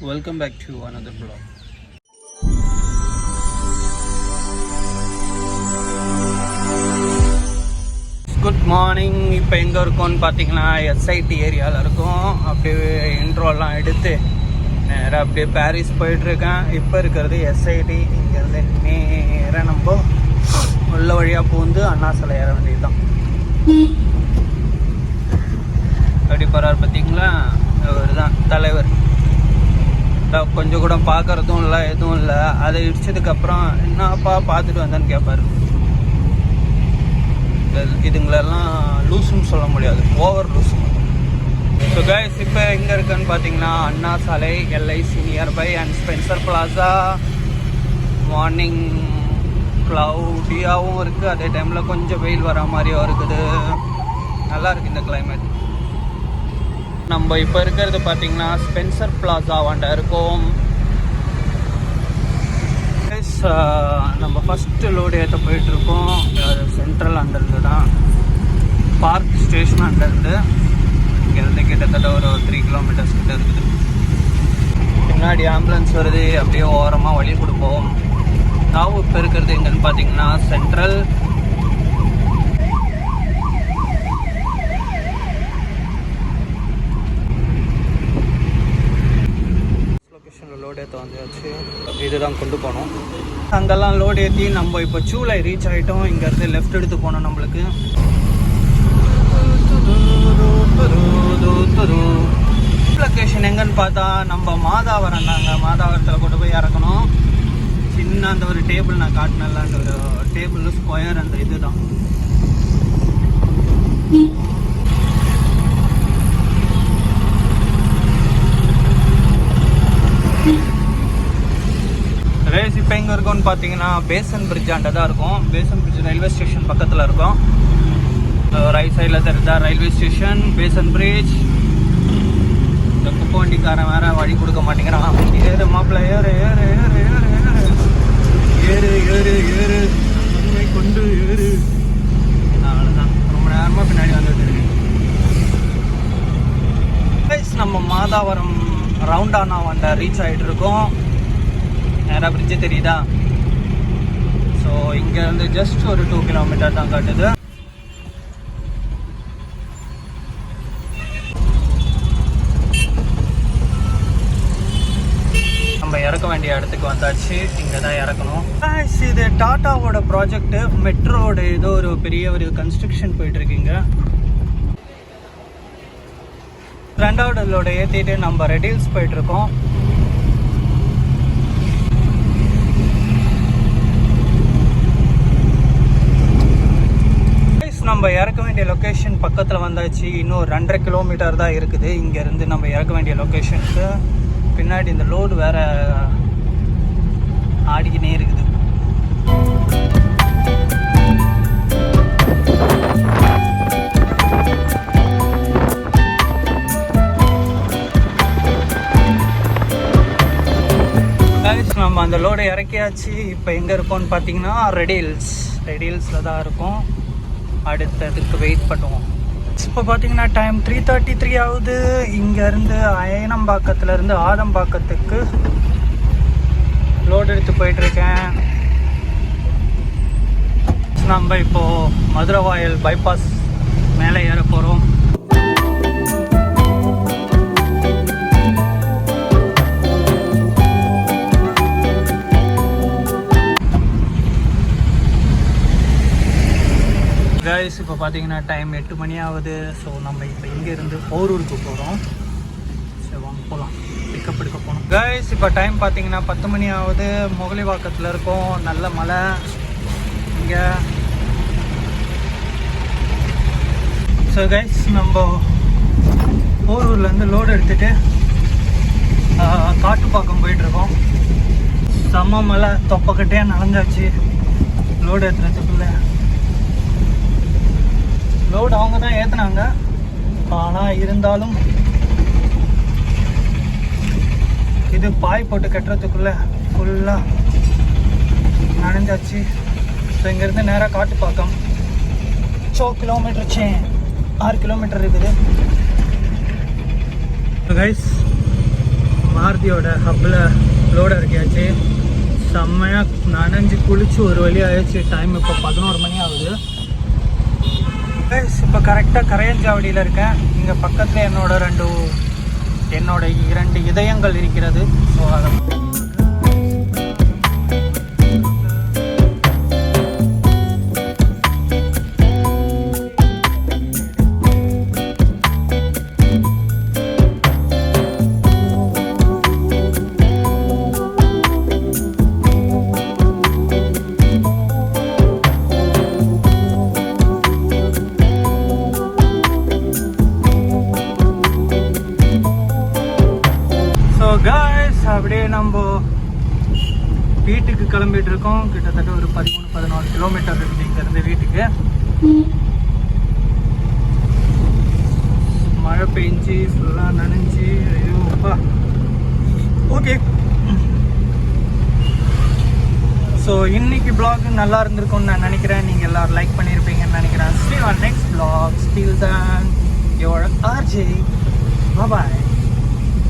Welcome back to another vlog. Good morning. இப்போ எங்கே இருக்கோன்னு பார்த்தீங்கன்னா எஸ்ஐடி ஏரியாவில் இருக்கோம். அப்படியே இன்ட்ரோலாம் எடுத்து நேராக அப்படியே பாரிஸ் போயிட்டுருக்கேன். இப்போ இருக்கிறது எஸ்ஐடி. இங்கேருந்து நேராக நம்ம உள்ள வழியாக பூந்து அண்ணா சிலை ஏற வேண்டியது தான். அப்படி போகிறார் பார்த்தீங்களா, அவர் தான் தலைவர். கொஞ்சம் கூட பார்க்குறதும் இல்லை, எதுவும் இல்லை. அதை இடிச்சதுக்கப்புறம் என்னப்பா பார்த்துட்டு வந்தேன்னு கேட்பாரு. இதுங்களெல்லாம் லூஸுன்னு சொல்ல முடியாது, ஓவர் லூஸு. ஸோ கைஸ், இப்போ எங்கே இருக்குன்னு பார்த்தீங்கன்னா Anna Salai, LIC nearby and Spencer plaza. Morning க்ளவுடியாகவும் இருக்குது, அதே டைமில் கொஞ்சம் வெயில் வர மாதிரியும் இருக்குது. நல்லா இருக்குது இந்த கிளைமேட். நம்ம இப்போ இருக்கிறது பார்த்தீங்கன்னா ஸ்பென்சர் பிளாசாவாண்ட இருக்கோம். நம்ம ஃபஸ்ட்டு லோடு ஏற்ற போயிட்டுருக்கோம். சென்ட்ரல் அண்டர்ந்து தான், பார்க் ஸ்டேஷன் அண்டர்ந்து. இங்கேருந்து கிட்டத்தட்ட ஒரு 3 கிலோமீட்டர்ஸ் கிட்ட இருக்குது. முன்னாடி ஆம்புலன்ஸ் வருது, அப்படியே ஓரமாக வழி கொடுப்போம். நான் இப்போ இருக்கிறது எங்கன்னு பார்த்தீங்கன்னா சென்ட்ரல். லோடு ஏற்ற வந்துச்சு, இதுதான் கொண்டு போனோம். அங்கெல்லாம் லோடு ஏற்றி நம்ம இப்போ சூளை ரீச் ஆகிட்டோம். இங்கேருந்து லெஃப்ட் எடுத்து போனோம். நம்மளுக்கு லொக்கேஷன் எங்கன்னு பார்த்தா நம்ம மாதாவரம் தாங்க. மாதாவரத்தில் கொண்டு போய் இறக்கணும். சின்ன அந்த ஒரு டேபிள் நான் காட்டினல, அந்த ஒரு டேபிள் ஸ்கொயர், அந்த இதுதான். ரேஸ் இப்போ எங்கே இருக்கோன்னு பார்த்தீங்கன்னா பேசன் பிரிட்ஜ் ஆண்ட தான் இருக்கும். பேசன் பிரிட்ஜ் ரயில்வே ஸ்டேஷன் பக்கத்தில் இருக்கும். ரைட் சைடில் தெரிஞ்சா ரயில்வே ஸ்டேஷன், பேசன் பிரிட்ஜ். இந்த குப்பை வண்டிக்காரன் வேற வழி கொடுக்க மாட்டேங்கிறான். ஏறு மாப்பிள்ள, ஏறு ஏறு ஏறு ஏறு ஏறு ஏறு ஏறு ஏறு கொண்டு ஏறு. அவ்வளோதான், ரொம்ப நேரமாக பின்னாடி வந்துட்டு இருக்கு. நம்ம மாதாவரம் ரவுண்டானா வண்ட ரீச் ஆகிட்டு இருக்கோம். நேராக பிரிட்ஜு தெரியுதா? ஸோ இங்கேருந்து ஜஸ்ட் ஒரு 2 கிலோமீட்டர் தான் காட்டுது. நம்ம இறக்க வேண்டிய இடத்துக்கு வந்தாச்சு. இங்கே தான் இறக்கணும். இது டாட்டாவோட ப்ராஜெக்ட், மெட்ரோட ஏதோ ஒரு பெரிய ஒரு கன்ஸ்ட்ரக்ஷன் போயிட்டுருக்குங்க. ரெண்டாவது லோட ஏற்றிட்டு நம்ம ரெட் ஹில்ஸ் போயிட்டுருக்கோம். நம்ம இறக்க வேண்டிய லொக்கேஷன் பக்கத்தில் வந்தாச்சு. இன்னும் 2.5 கிலோமீட்டர் தான் இருக்குது இங்கேருந்து நம்ம இறக்க வேண்டிய லொக்கேஷனுக்கு. பின்னாடி இந்த லோடு வேற ஆடிக்கினே இருக்குது. நம்ம அந்த லோடை இறக்கியாச்சு. இப்போ எங்கே இருக்கோம்னு பார்த்தீங்கன்னா ரெட் ஹில்ஸில் தான் இருக்கும். அடுத்ததுக்கு வெயிட் பண்ணுவோம். இப்போ பார்த்தீங்கன்னா டைம் 3:33 ஆகுது. இங்கேருந்து அயனம்பாக்கத்துலேருந்து ஆதம்பாக்கத்துக்கு லோடு எடுத்து போயிட்டுருக்கேன். நம்ம இப்போது மதுரவாயல் பைபாஸ் மேலே ஏற போகிறோம். கைஸ், இப்போ பார்த்தீங்கன்னா டைம் 8 மணி ஆகுது. ஸோ நம்ம இப்போ இங்கேருந்து போரூருக்கு போகிறோம். சரி வாங்க போகலாம், பிக்கப் எடுக்க போகணும். கைஸ், இப்போ டைம் பார்த்தீங்கன்னா 10 மணி ஆகுது. முகலிவாக்கத்தில் இருக்கோம். நல்ல மழை இங்கே. ஸோ கைஸ், நம்ம போரூர்லேருந்து லோடு எடுத்துகிட்டு காட்டுப்பாக்கம் போயிட்டுருக்கோம். செம்ம மழை, தொப்பக்கிட்டே நனைஞ்சாச்சு லோடு ஏற்றுறதுக்குள்ளே. லோடு அவங்க தான் ஏற்றுனாங்க, ஆனால் இருந்தாலும் இது பாய் போட்டு கட்டுறதுக்குள்ளே ஃபுல்லாக நனைஞ்சாச்சு. ஸோ இங்கேருந்து நேராக காட்டுப்பாக்கம் 6 கிலோமீட்டர் 6 கிலோமீட்டர் இருக்குது. கைஸ், மாருதியோட ஹப்பில் லோடு இறக்கியாச்சு. செம்மையாக நனைஞ்சு குளிச்சு ஒரு வழி ஆயிடுச்சு. டைம் இப்போ 11 மணி ஆகுது. இப்போ கரெக்டாக கரையஞ்சாவடியில் இருக்கேன். இங்கே பக்கத்தில் என்னோட 2 இதயங்கள் இருக்கிறது. ஸோ அதை அப்படியே நம்ம வீட்டுக்கு கிளம்பிட்டு இருக்கோம். கிட்டத்தட்ட ஒரு 13-14 கிலோமீட்டர் இருக்குது இங்கேருந்து வீட்டுக்கு. மழை பெஞ்சு ஃபுல்லாக நனைஞ்சு ஐயோப்பா. ஓகே, ஸோ இன்னைக்கு vlog நல்லா இருந்திருக்கும்னு நான் நினைக்கிறேன். நீங்கள் எல்லோரும் லைக் பண்ணியிருப்பீங்கன்னு நினைக்கிறேன். See you on next vlog. Till then, your RJ. Bye-bye.